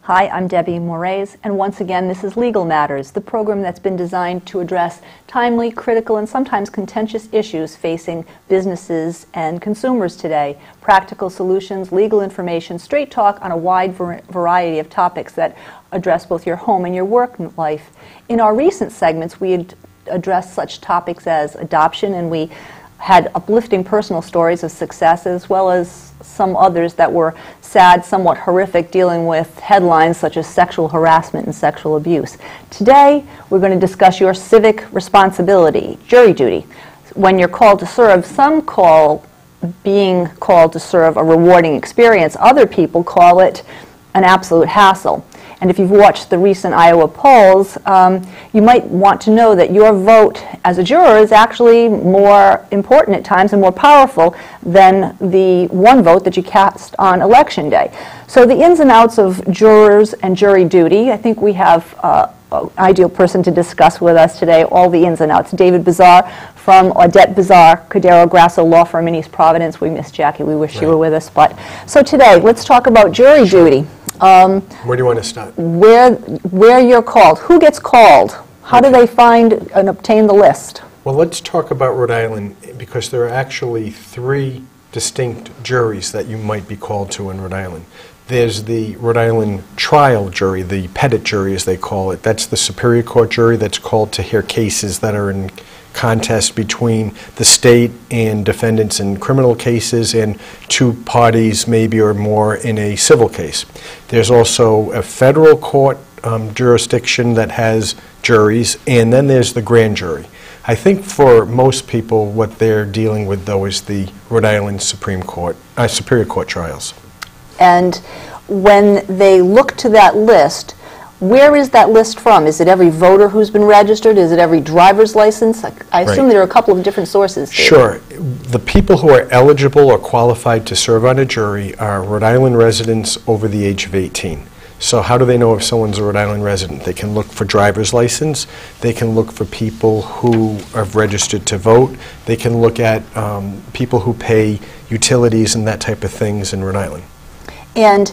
Hi, I'm Debbie Moraes, and once again, this is Legal Matters, the program that's been designed to address timely, critical, and sometimes contentious issues facing businesses and consumers today. Practical solutions, legal information, straight talk on a wide variety of topics that address both your home and your work life. In our recent segments, we had addressed such topics as adoption, and we had uplifting personal stories of success, as well as some others that were sad, somewhat horrific, dealing with headlines such as sexual harassment and sexual abuse. Today, we're going to discuss your civic responsibility, jury duty. When you're called to serve, some call being called to serve a rewarding experience. Other people call it an absolute hassle. And if you've watched the recent Iowa polls, you might want to know that your vote as a juror is actually more important at times and more powerful than the one vote that you cast on Election Day. So the ins and outs of jurors and jury duty, I think we have an ideal person to discuss with us today, all the ins and outs. David Bazar from Audette, Bazar, Cordeiro Grasso Law Firm in East Providence. We miss Jackie. We wish you were with us. So today, let's talk about jury duty. Where do you want to start? Where you're called. Who gets called? How do they find and obtain the list? Well, let's talk about Rhode Island, because there are actually three distinct juries that you might be called to in Rhode Island. There's the Rhode Island trial jury, the petit jury as they call it. That's the Superior Court jury that's called to hear cases that are in contest between the state and defendants in criminal cases and two parties maybe or more in a civil case. There's also a federal court jurisdiction that has juries, and then there's the grand jury. I think for most people what they're dealing with though is the Rhode Island Superior Court trials. And when they look to that list, where is that list from? Is it every voter who's been registered? Is it every driver's license? I assume there are a couple of different sources. Sure. The people who are eligible or qualified to serve on a jury are Rhode Island residents over the age of 18. So how do they know if someone's a Rhode Island resident? They can look for driver's license. They can look for people who have registered to vote. They can look at people who pay utilities and that type of things in Rhode Island. And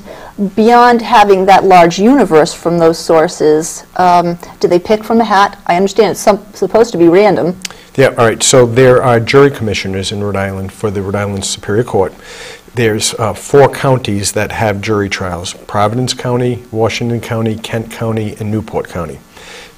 beyond having that large universe from those sources, do they pick from the hat? I understand it's supposed to be random. Yeah, all right. So there are jury commissioners in Rhode Island for the Rhode Island Superior Court. There's 4 counties that have jury trials: Providence County, Washington County, Kent County, and Newport County.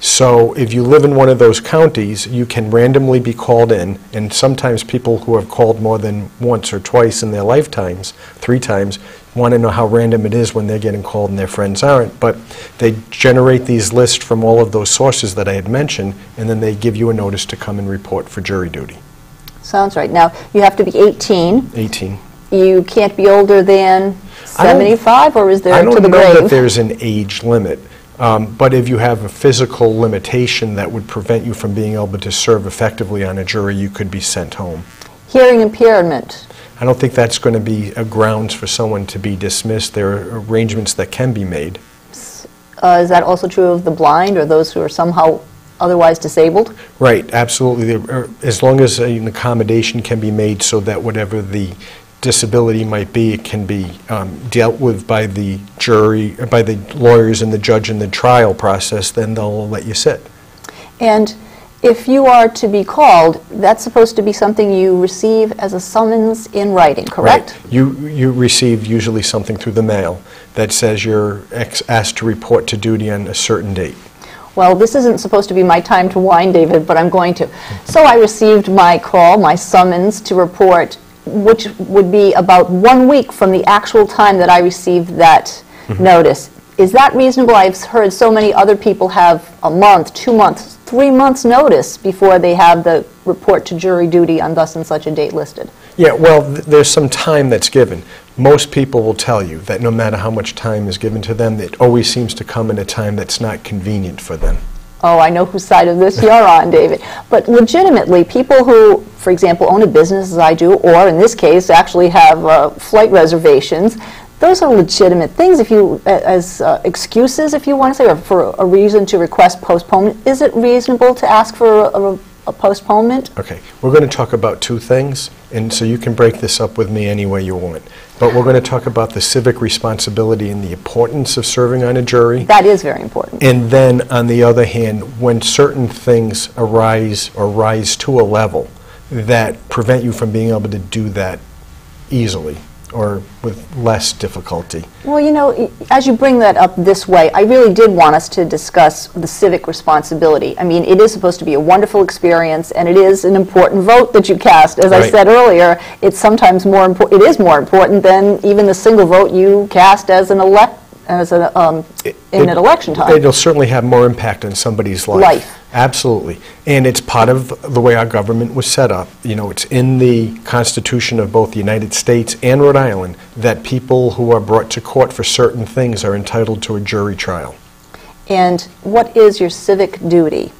So if you live in one of those counties, you can randomly be called in, and sometimes people who have called more than once or twice in their lifetimes, 3 times, want to know how random it is when they're getting called and their friends aren't. But they generate these lists from all of those sources that I had mentioned, and then they give you a notice to come and report for jury duty. Sounds right. Now, you have to be 18. 18. You can't be older than 75, or is there to the grave? I don't know that there's an age limit. But if you have a physical limitation that would prevent you from being able to serve effectively on a jury, you could be sent home. Hearing impairment. I don't think that's going to be a grounds for someone to be dismissed. There are arrangements that can be made. Is that also true of the blind or those who are somehow otherwise disabled? Right, absolutely. As long as an accommodation can be made so that whatever the disability might be, it can be dealt with by the jury, by the lawyers and the judge in the trial process, then they'll let you sit. And if you are to be called, that's supposed to be something you receive as a summons in writing, correct? Right. You receive usually something through the mail that says you're asked to report to duty on a certain date. Well, this isn't supposed to be my time to whine, David, but I'm going to. So I received my call, my summons to report, which would be about 1 week from the actual time that I received that notice. Is that reasonable? I've heard so many other people have a month, 2 months, 3 months notice before they have the report to jury duty on thus and such a date listed. Yeah, well, there's some time that's given. Most people will tell you that no matter how much time is given to them, it always seems to come in a time that's not convenient for them. Oh, I know whose side of this you're on, David. But legitimately, people who, for example, own a business as I do, or in this case, actually have flight reservations, those are legitimate things if you, as excuses, if you want to say, or for a reason to request postponement. Is it reasonable to ask for a postponement? Okay, we're going to talk about two things, and so you can break this up with me any way you want. But we're going to talk about the civic responsibility and the importance of serving on a jury. That is very important. And then, on the other hand, when certain things arise or rise to a level that prevent you from being able to do that easily or with less difficulty. Well, you know, as you bring that up this way, I really did want us to discuss the civic responsibility. I mean, it is supposed to be a wonderful experience, and it is an important vote that you cast. As I said earlier, it's sometimes more important. It is more important than even the single vote you cast as an in an election time. It'll certainly have more impact on somebody's life. Absolutely. And it's part of the way our government was set up. You know, it's in the Constitution of both the United States and Rhode Island that people who are brought to court for certain things are entitled to a jury trial. And what is your civic duty?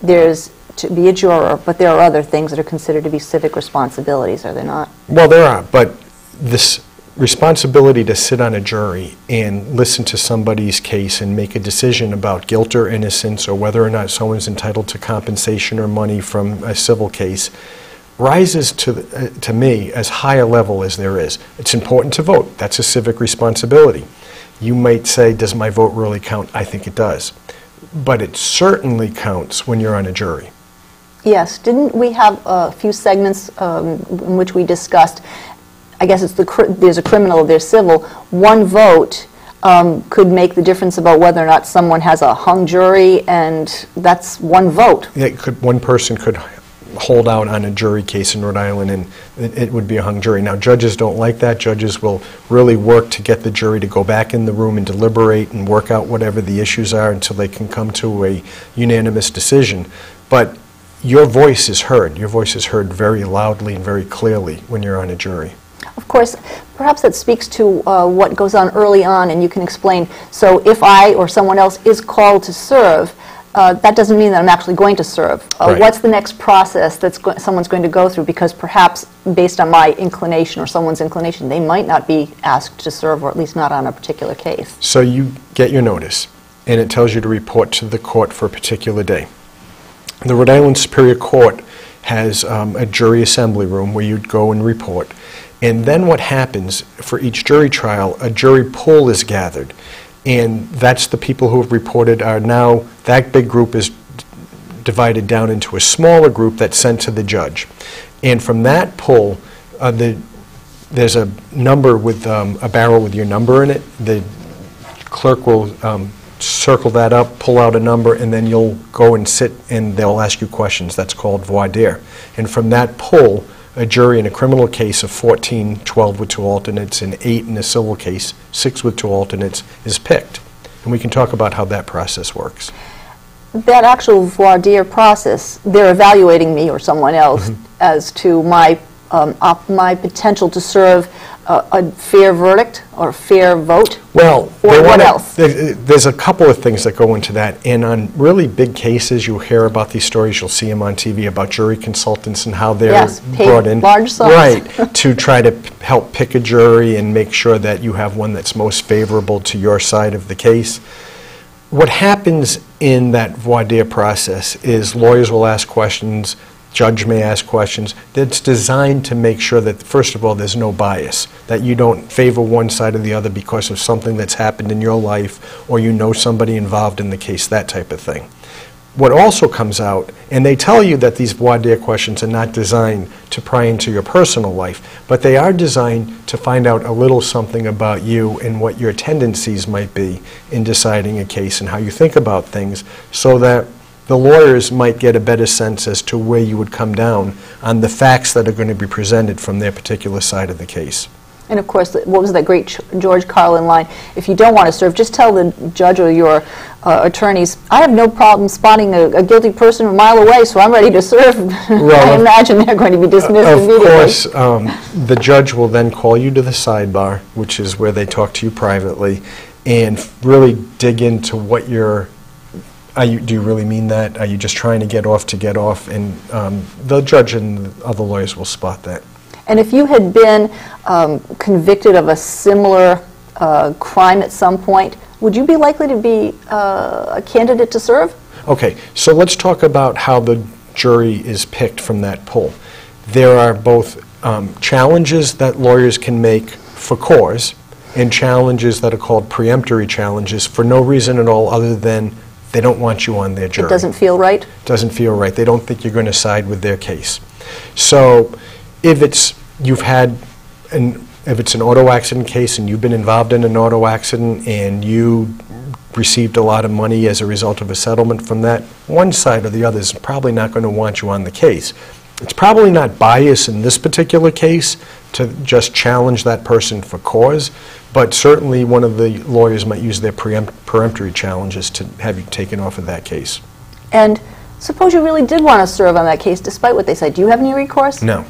There's to be a juror, but there are other things that are considered to be civic responsibilities, are there not? Well, there are, but this responsibility to sit on a jury and listen to somebody's case and make a decision about guilt or innocence or whether or not someone's entitled to compensation or money from a civil case rises to me as high a level as there is. It's important to vote. That's a civic responsibility. You might say, does my vote really count? I think it does. But it certainly counts when you're on a jury. Yes. Didn't we have a few segments in which we discussed, I guess it's there's a criminal, there's civil. One vote could make the difference about whether or not someone has a hung jury, and that's one vote. One person could hold out on a jury case in Rhode Island, and it would be a hung jury. Now, judges don't like that. Judges will really work to get the jury to go back in the room and deliberate and work out whatever the issues are until they can come to a unanimous decision. But your voice is heard. Your voice is heard very loudly and very clearly when you're on a jury. Of course, perhaps that speaks to what goes on early on, and you can explain. So if I or someone else is called to serve, that doesn't mean that I'm actually going to serve. What's the next process that someone's going to go through? Because perhaps based on my inclination or someone's inclination, they might not be asked to serve, or at least not on a particular case. So you get your notice, and it tells you to report to the court for a particular day. The Rhode Island Superior Court has a jury assembly room where you'd go and report. And then what happens, for each jury trial, a jury pool is gathered. And that's the people who have reported are now, that big group is divided down into a smaller group that's sent to the judge. And from that pool, there's a number with a barrel with your number in it. The clerk will circle that up, pull out a number, and then you'll go and sit and they'll ask you questions. That's called voir dire. And from that pool, a jury in a criminal case of 14, 12 with 2 alternates, and 8 in a civil case, 6 with 2 alternates, is picked. And we can talk about how that process works. That actual voir dire process, they're evaluating me or someone else as to my potential to serve a fair verdict or fair vote? Well, or what else? There's a couple of things that go into that. And on really big cases, you'll hear about these stories. You'll see them on TV about jury consultants and how they're brought in. Large sums. Right, to try to help pick a jury and make sure that you have one that's most favorable to your side of the case. What happens in that voir dire process is lawyers will ask questions, judge may ask questions. That's designed to make sure that, first of all, there's no bias, that you don't favor one side or the other because of something that's happened in your life or you know somebody involved in the case, that type of thing. What also comes out, and they tell you that these voir dire questions are not designed to pry into your personal life, but they are designed to find out a little something about you and what your tendencies might be in deciding a case and how you think about things, so that the lawyers might get a better sense as to where you would come down on the facts that are going to be presented from their particular side of the case. And of course, what was that great George Carlin line? If you don't want to serve, just tell the judge or your attorneys, I have no problem spotting a guilty person a mile away, so I'm ready to serve. Well, I imagine they're going to be dismissed immediately. Of course, the judge will then call you to the sidebar, which is where they talk to you privately, and really dig into what you're do you really mean that? Are you just trying to get off? And the judge and the other lawyers will spot that. And if you had been convicted of a similar crime at some point, would you be likely to be a candidate to serve? Okay, so let's talk about how the jury is picked from that pool. There are both challenges that lawyers can make for cause and challenges that are called preemptory challenges for no reason at all other than they don't want you on their jury. It doesn't feel right? Doesn't feel right. They don't think you're going to side with their case. So if it's an auto accident case and you've been involved in an auto accident and you received a lot of money as a result of a settlement from that, one side or the other is probably not going to want you on the case. It's probably not bias in this particular case to just challenge that person for cause, but certainly one of the lawyers might use their peremptory challenges to have you taken off of that case. And suppose you really did want to serve on that case despite what they say. Do you have any recourse? No.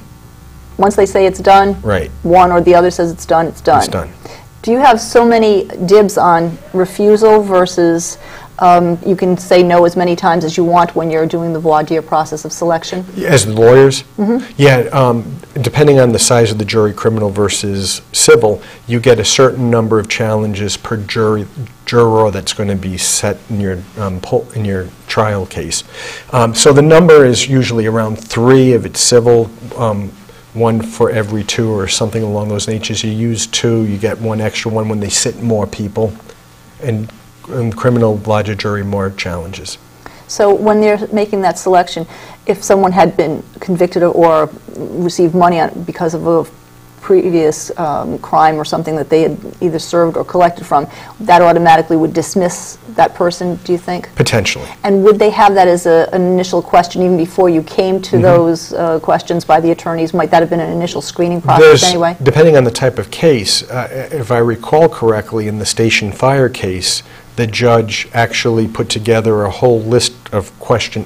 Once they say it's done, right, one or the other says it's done, it's done. It's done. Do you have so many dibs on refusal versus you can say no as many times as you want when you're doing the voir dire process of selection? As the lawyers? Mm-hmm. Yeah, depending on the size of the jury, criminal versus civil, you get a certain number of challenges per juror that's going to be set in your trial case. So the number is usually around 3 if it's civil, 1 for every 2 or something along those natures. You use 2, you get 1 extra one when they sit more people, and criminal, larger jury, more challenges. So when they're making that selection, if someone had been convicted or received money because of a previous crime or something that they had either served or collected from, that automatically would dismiss that person, do you think? Potentially. And would they have that as an initial question even before you came to those questions by the attorneys? Might that have been an initial screening process anyway? Depending on the type of case, if I recall correctly, in the station fire case, the judge actually put together a whole list of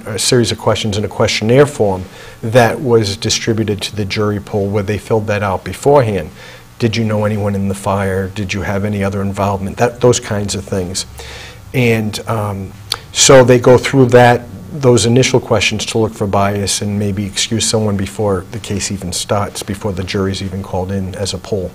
a series of questions in a questionnaire form that was distributed to the jury pool where they filled that out beforehand. Did you know anyone in the fire? Did you have any other involvement? Those kinds of things. And so they go through those initial questions to look for bias and maybe excuse someone before the case even starts, before the jury's even called in as a pool.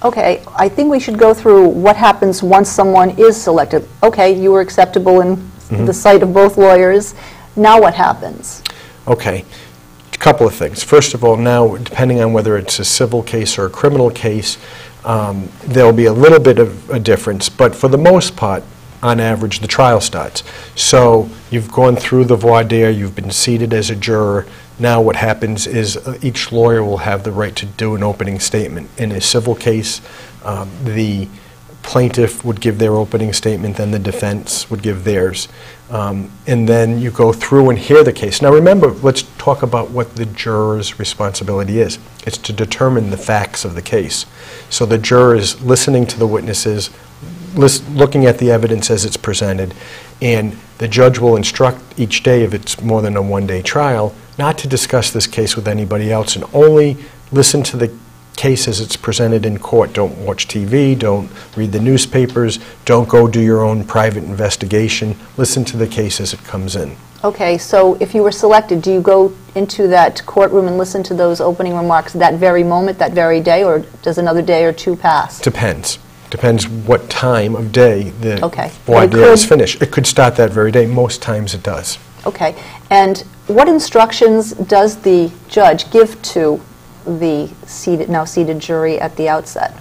Okay, I think we should go through what happens once someone is selected. Okay, you were acceptable in the sight of both lawyers. Now what happens? Okay, a couple of things. First of all, now, depending on whether it's a civil case or a criminal case, there'll be a little bit of a difference, but for the most part, on average, the trial starts. So you've gone through the voir dire, you've been seated as a juror. Now what happens is each lawyer will have the right to do an opening statement. In a civil case, the plaintiff would give their opening statement, then the defense would give theirs. And then you go through and hear the case. Now remember, let's talk about what the juror's responsibility is. It's to determine the facts of the case. So the juror is listening to the witnesses, looking at the evidence as it's presented, and the judge will instruct each day, if it's more than a one-day trial, not to discuss this case with anybody else and only listen to the case as it's presented in court. Don't watch TV, don't read the newspapers, don't go do your own private investigation. Listen to the case as it comes in. Okay, so if you were selected, do you go into that courtroom and listen to those opening remarks that very moment, that very day, or does another day or two pass? Depends. Depends what time of day the okay. voir dire is finished. It could start that very day. Most times it does. Okay. And what instructions does the judge give to the now seated jury at the outset?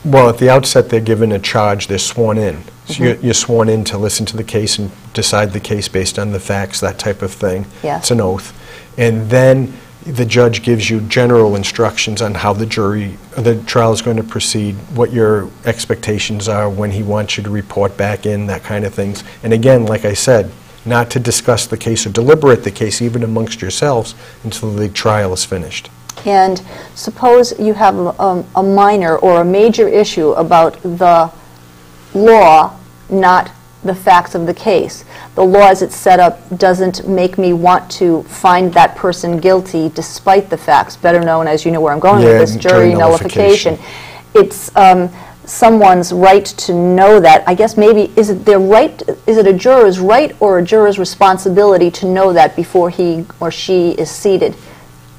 Well, at the outset, they're given a charge. They're sworn in. So you're sworn in to listen to the case and decide the case based on the facts, that type of thing. Yes. It's an oath. And then the judge gives you general instructions on how the trial is going to proceed, what your expectations are, when he wants you to report back in, that kind of things. And again, like I said, not to discuss the case or deliberate the case even amongst yourselves until the trial is finished. And suppose you have a minor or a major issue about the law, not the facts of the case. The law as it's set up doesn't make me want to find that person guilty despite the facts, better known as, you know where I'm going with this, jury nullification. It's someone's right to know that. I guess maybe, is it a juror's right or a juror's responsibility to know that before he or she is seated?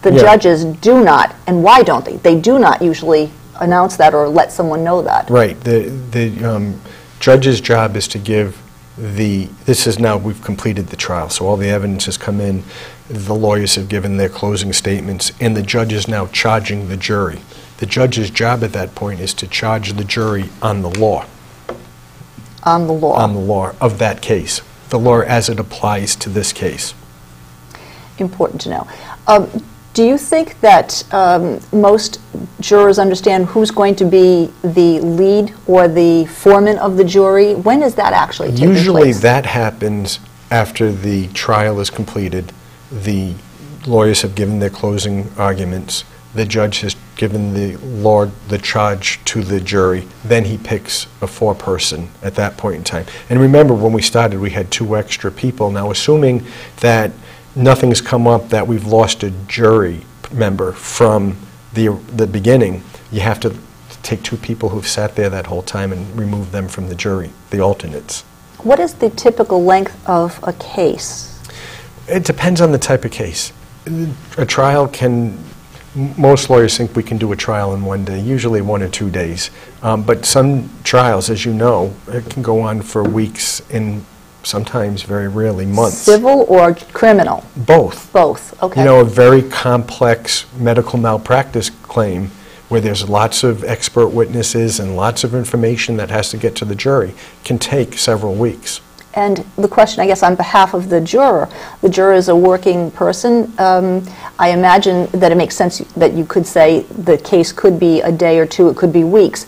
The judges do not, and why don't they? They do not usually announce that or let someone know that. Right. The judge's job is to give this is now, we've completed the trial, so all the evidence has come in, the lawyers have given their closing statements, and the judge is now charging the jury. The judge's job at that point is to charge the jury on the law. On the law. On the law of that case. The law as it applies to this case. Important to know. Do you think that most jurors understand who's going to be the lead or the foreman of the jury? When is that actually taking place? Usually that happens after the trial is completed. The lawyers have given their closing arguments. The judge has given the charge to the jury. Then he picks a foreperson at that point in time. And remember, when we started, we had 2 extra people. Now, assuming that nothing's come up that we've lost a jury member from the beginning, you have to take 2 people who've sat there that whole time and remove them from the jury, the alternates. What is the typical length of a case? It depends on the type of case. A trial can, most lawyers think we can do a trial in 1 day, usually 1 or 2 days. But some trials, as you know, it can go on for weeks and sometimes, very rarely, months. Civil or criminal? Both. Both, okay. You know, a very complex medical malpractice claim where there's lots of expert witnesses and lots of information that has to get to the jury can take several weeks. And the question, I guess, on behalf of the juror is a working person. I imagine that it makes sense that you could say the case could be a day or 2, it could be weeks.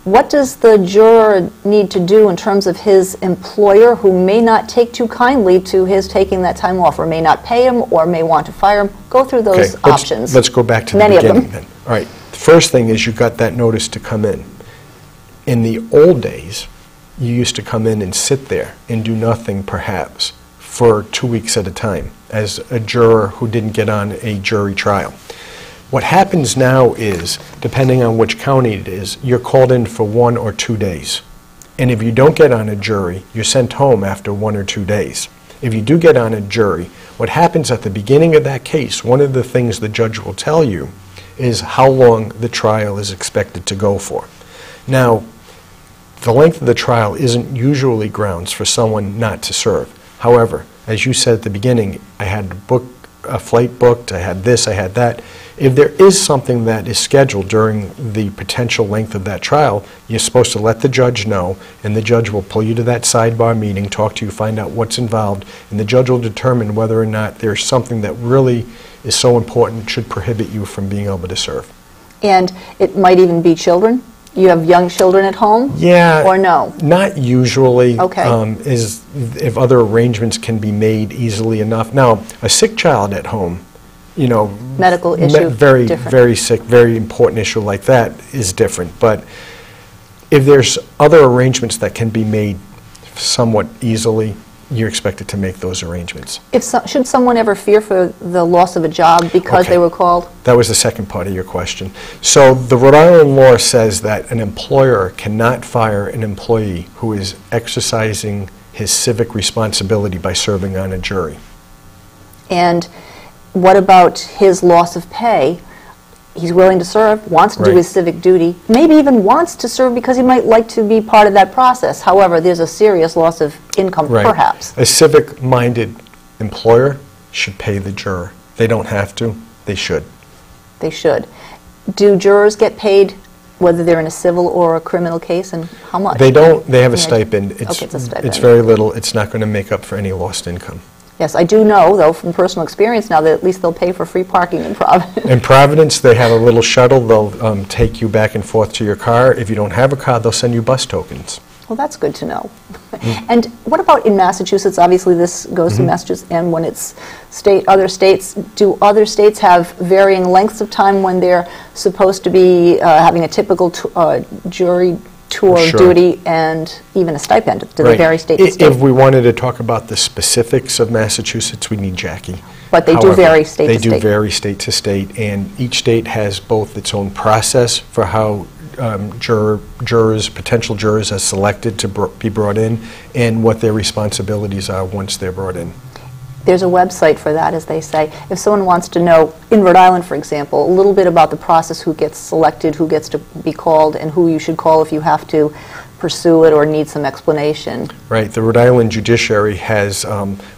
What does the juror need to do in terms of his employer, who may not take too kindly to his taking that time off, or may not pay him, or may want to fire him? Go through those options. Let's go back to the beginning then. All right. The first thing is you got that notice to come in. In the old days, you used to come in and sit there and do nothing, perhaps, for 2 weeks at a time as a juror who didn't get on a jury trial. What happens now is, depending on which county it is, you're called in for 1 or 2 days. And if you don't get on a jury, you're sent home after 1 or 2 days. If you do get on a jury, what happens at the beginning of that case, one of the things the judge will tell you is how long the trial is expected to go for. Now, the length of the trial isn't usually grounds for someone not to serve. However, as you said at the beginning, I had a flight booked, I had this, I had that. If there is something that is scheduled during the potential length of that trial, you're supposed to let the judge know, and the judge will pull you to that sidebar meeting, talk to you, find out what's involved, and the judge will determine whether or not there's something that really is so important it should prohibit you from being able to serve. And it might even be children? You have young children at home? Yeah. Or no? Not usually. Okay. If other arrangements can be made easily enough. Now, a sick child at home, you know, medical issue, very, different. Very sick, very important issue like that is different. But if there's other arrangements that can be made somewhat easily, you're expected to make those arrangements. Should someone ever fear for the loss of a job because they were called? That was the second part of your question. So the Rhode Island law says that an employer cannot fire an employee who is exercising his civic responsibility by serving on a jury. And what about his loss of pay? He's willing to serve, wants to do his civic duty, maybe even wants to serve because he might like to be part of that process. However, there's a serious loss of income, perhaps. A civic-minded employer should pay the juror. They don't have to. They should. They should. Do jurors get paid whether they're in a civil or a criminal case, and how much? They don't. They have a stipend. It's a stipend. It's very little. It's not going to make up for any lost income. Yes, I do know, though, from personal experience now, that at least they'll pay for free parking in Providence. In Providence, they have a little shuttle. They'll take you back and forth to your car. If you don't have a car, they'll send you bus tokens. Well, that's good to know. And what about in Massachusetts? Obviously, this goes to Massachusetts, and when it's other states, do other states have varying lengths of time when they're supposed to be having a typical jury tour duty and even a stipend? Do they vary state to state? If we wanted to talk about the specifics of Massachusetts, we need Jackie. But they do vary state to state. They do vary state to state, and each state has both its own process for how potential jurors are selected to be brought in, and what their responsibilities are once they're brought in. There's a website for that, as they say. If someone wants to know, in Rhode Island, for example, a little bit about the process, who gets selected, who gets to be called, and who you should call if you have to pursue it or need some explanation. Right. The Rhode Island Judiciary has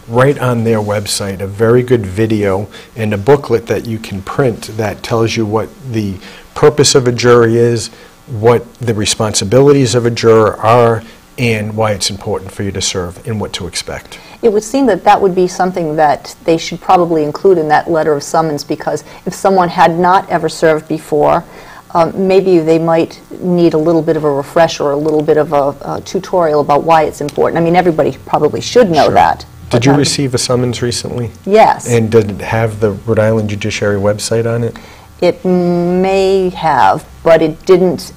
right on their website a very good video and a booklet that you can print that tells you what the purpose of a jury is, what the responsibilities of a juror are, and why it's important for you to serve and what to expect. It would seem that that would be something that they should probably include in that letter of summons, because if someone had not ever served before, maybe they might need a little bit of a refresher or a little bit of a tutorial about why it's important. I mean, everybody probably should know that. Did you receive a summons recently? Yes. And did it have the Rhode Island Judiciary website on it? It may have, but it didn't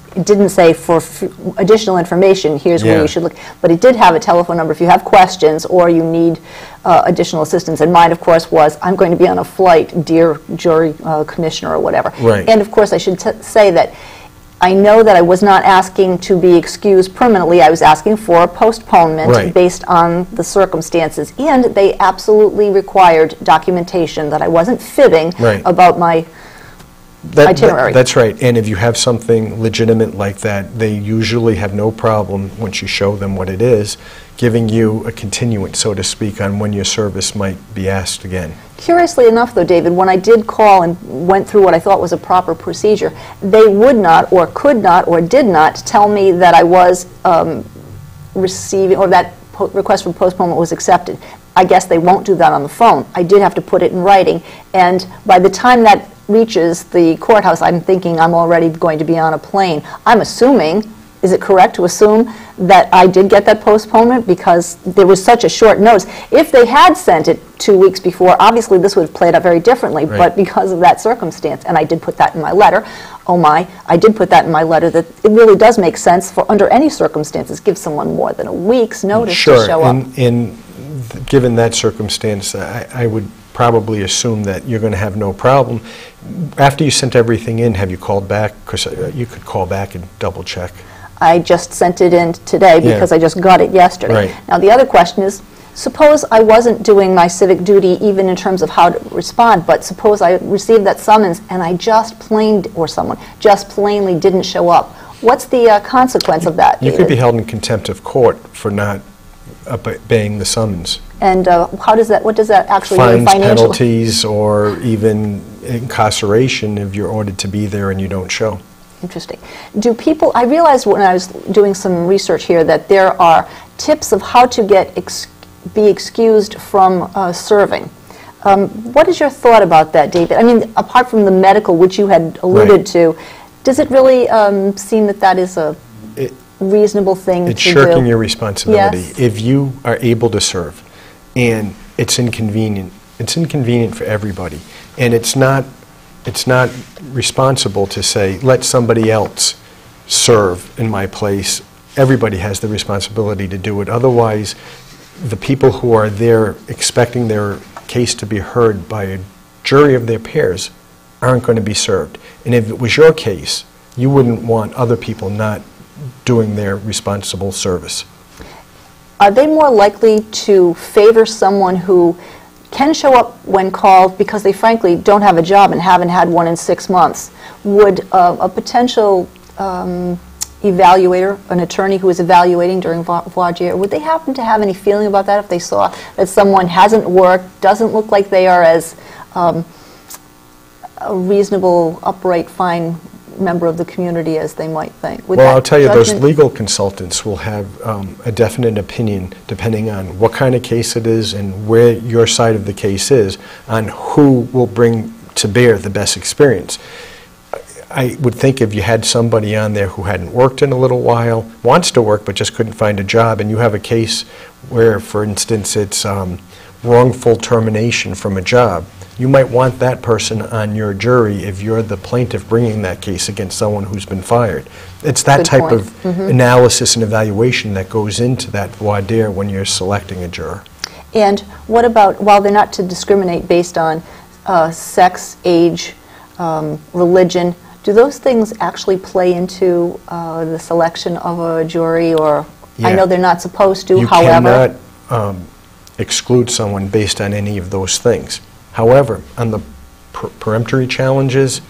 say for additional information, here's where you should look. But it did have a telephone number if you have questions or you need additional assistance. And mine, of course, was, I'm going to be on a flight, dear jury commissioner or whatever. Right. And, of course, I should say that I know that I was not asking to be excused permanently. I was asking for a postponement based on the circumstances. And they absolutely required documentation that I wasn't fibbing about my itinerary. That's right. And if you have something legitimate like that, they usually have no problem, once you show them what it is, giving you a continuance, so to speak, on when your service might be asked again. Curiously enough, though, David, when I did call and went through what I thought was a proper procedure, they would not or could not or did not tell me that I was receiving, or that request for postponement was accepted. I guess they won't do that on the phone. I did have to put it in writing, and by the time that reaches the courthouse, I'm thinking I'm already going to be on a plane. I'm assuming, is it correct to assume that I did get that postponement because there was such a short notice? If they had sent it 2 weeks before, obviously this would have played out very differently, but because of that circumstance, and I did put that in my letter, I did put that in my letter, that it really does make sense for, under any circumstances, give someone more than a week's notice to show up. Sure, given that circumstance, I would probably assume that you're going to have no problem. After you sent everything in, have you called back? Because you could call back and double check. I just sent it in today because I just got it yesterday. Now the other question is, suppose I wasn't doing my civic duty even in terms of how to respond, but suppose I received that summons and I someone just plainly didn't show up. What's the consequence of that, You David? could be held in contempt of court for not obeying the summons. And what does that actually mean financially? financially? Penalties, or even incarceration if you're ordered to be there and you don't show. Interesting. Do people, I realized when I was doing some research here that there are tips of how to be excused from serving. What is your thought about that, David? I mean, apart from the medical, which you had alluded to, does it really seem that that is a reasonable thing to do? It's shirking your responsibility. Yes. If you are able to serve and it's inconvenient for everybody, and it's not responsible to say, let somebody else serve in my place. Everybody has the responsibility to do it. Otherwise, the people who are there expecting their case to be heard by a jury of their peers aren't going to be served. And if it was your case, you wouldn't want other people not doing their responsible service. Are they more likely to favor someone who can show up when called because they frankly don't have a job and haven't had one in 6 months? Would a potential evaluator, an attorney who is evaluating during voir dire, would they happen to have any feeling about that if they saw that someone hasn't worked, doesn't look like they are as a reasonable, upright, fine member of the community as they might think? Well, I'll tell you, those legal consultants will have a definite opinion depending on what kind of case it is and where your side of the case is on who will bring to bear the best experience. I would think if you had somebody on there who hadn't worked in a little while, wants to work but just couldn't find a job, and you have a case where, for instance, it's wrongful termination from a job, you might want that person on your jury if you're the plaintiff bringing that case against someone who's been fired. It's that type of analysis and evaluation that goes into that voir dire when you're selecting a juror. And what about, while they're not to discriminate based on sex, age, religion, do those things actually play into the selection of a jury? Or I know they're not supposed to, however. You cannot exclude someone based on any of those things. However, on the peremptory challenges,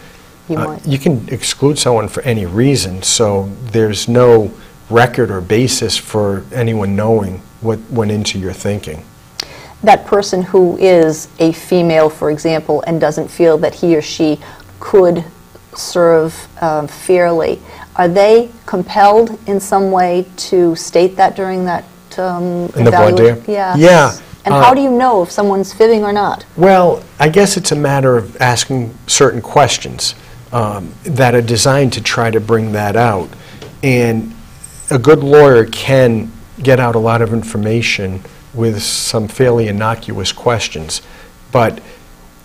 you can exclude someone for any reason, so there's no record or basis for anyone knowing what went into your thinking. That person who is a female, for example, and doesn't feel that he or she could serve fairly, are they compelled in some way to state that during that in the voir dire? Yes. Yeah. And how do you know if someone's fibbing or not? Well, I guess it's a matter of asking certain questions that are designed to try to bring that out. And a good lawyer can get out a lot of information with some fairly innocuous questions. But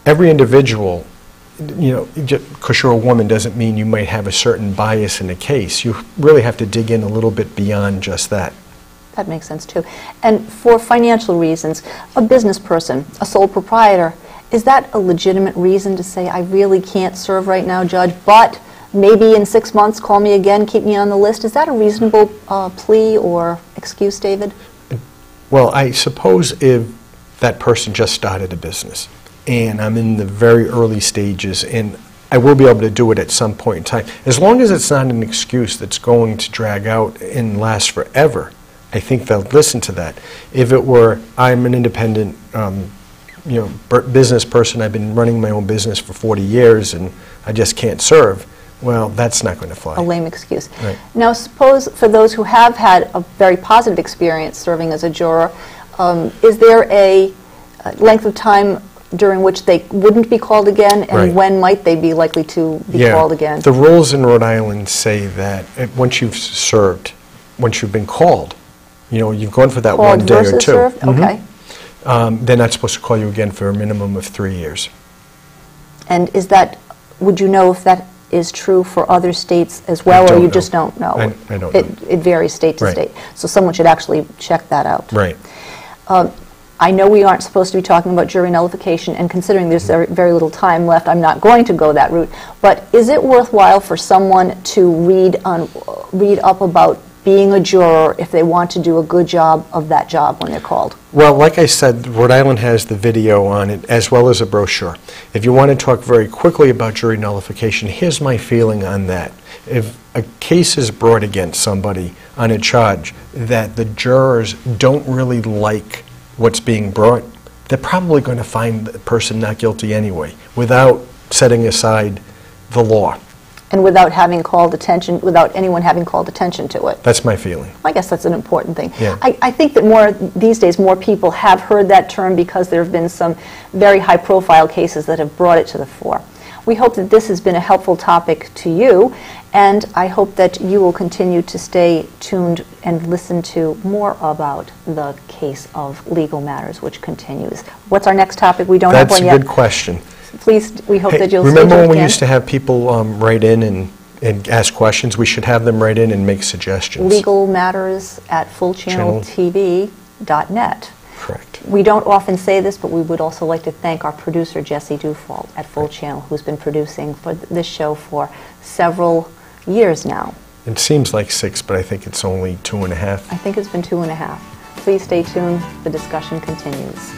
every individual, you know, because you're a woman doesn't mean you might have a certain bias in a case. You really have to dig in a little bit beyond just that. That makes sense too. And for financial reasons, a business person, a sole proprietor, is that a legitimate reason to say, I really can't serve right now, Judge, but maybe in 6 months call me again, keep me on the list? Is that a reasonable plea or excuse, David? Well, I suppose if that person just started a business and I'm in the very early stages and I will be able to do it at some point in time, as long as it's not an excuse that's going to drag out and last forever, I think they'll listen to that. If it were, I'm an independent business person, I've been running my own business for 40 years and I just can't serve, well, that's not going to fly. A lame excuse. Right. Now, suppose for those who have had a very positive experience serving as a juror, is there a length of time during which they wouldn't be called again, and right. when might they be likely to be called again? The rules in Rhode Island say that once you've served, once you've been called, you know, you've gone for that Called 1 day or 2. Served? Okay. They're not supposed to call you again for a minimum of 3 years. And is that, would you know if that is true for other states as well, or you just don't know? I don't know. It varies state to Right. state. So someone should actually check that out. Right. I know we aren't supposed to be talking about jury nullification, and considering there's very little time left, I'm not going to go that route. But is it worthwhile for someone to read up about being a juror if they want to do a good job of that job when they're called? Well, like I said, Rhode Island has the video on it as well as a brochure. If you want to talk very quickly about jury nullification, here's my feeling on that. If a case is brought against somebody on a charge that the jurors don't really like what's being brought, they're probably going to find the person not guilty anyway, without setting aside the law. And without having called attention, without anyone having called attention to it. That's my feeling. I guess that's an important thing. Yeah. I think that these days more people have heard that term because there have been some very high profile cases that have brought it to the fore. We hope that this has been a helpful topic to you, and I hope that you will continue to stay tuned and listen to more about the case of legal matters, which continues. What's our next topic? We don't have one yet. That's a good question. Please, we hope that you'll remember stay tuned when we again. used to have people write in and ask questions? We should have them write in and make suggestions. Legal matters at fullchanneltv.net. Correct. We don't often say this, but we would also like to thank our producer, Jesse Dufault, at Full Channel, who's been producing for this show for several years now. It seems like 6, but I think it's only 2.5. I think it's been 2.5. Please stay tuned. The discussion continues.